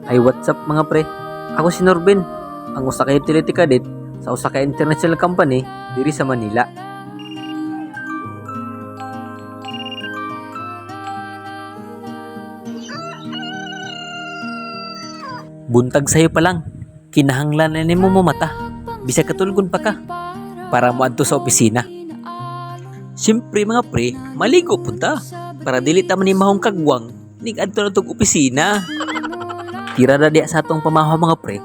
Ay what's up mga pre? Ako si Norbin, ang usa ka utility cadet sa usa ka international company diri sa Manila. Buntag sayo pa lang, kinahanglan na nimo mamata. Bisag katulgon pa ka para moadto sa opisina. Siyempre mga pre, maligo punta para dili ta man ni mahong kagwang ning adto na tong opisina. Tira na diya sa atong pamahaw mga pre,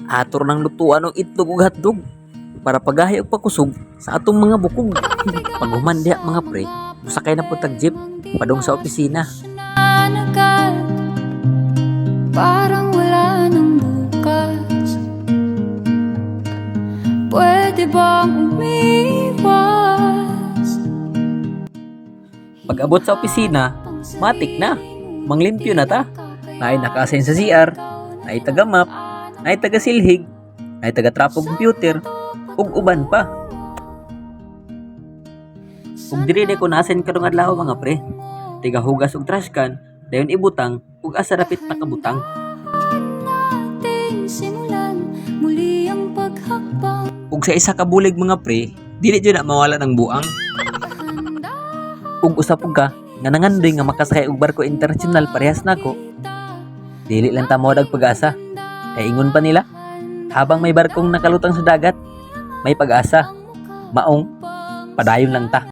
ator ng lutuan og itlog ug hotdog para pagahi og pakusog sa atong mga bukog. Paghuman diya mga pre, musakay na putag jeep padung sa opisina. Parang wala nang bukas. Pwede bang umiwas? Pag abot sa opisina, matik na, manglimpyo na ta. Naay naka-assign sa CR, naay taga-map, naay taga-silhig, naay taga-trapo computer, ug uban pa. Ug diri ko na-assign karong adlaw mga pre, tiga-hugas og trash can, dayon ibutang ug asa dapit nakabutang. Natin simulan muli ang paghakbang. Ug sa isa ka bulig mga pre, dili jud na mawala ng buang. Ug usap ka nga nangandoy nga makasakay og barko international parehas nako. Dili lang ta modag pag-asa. Kay ingon pa nila, habang may barkong nakalutang sa dagat, may pag-asa. Maong padayon lang ta.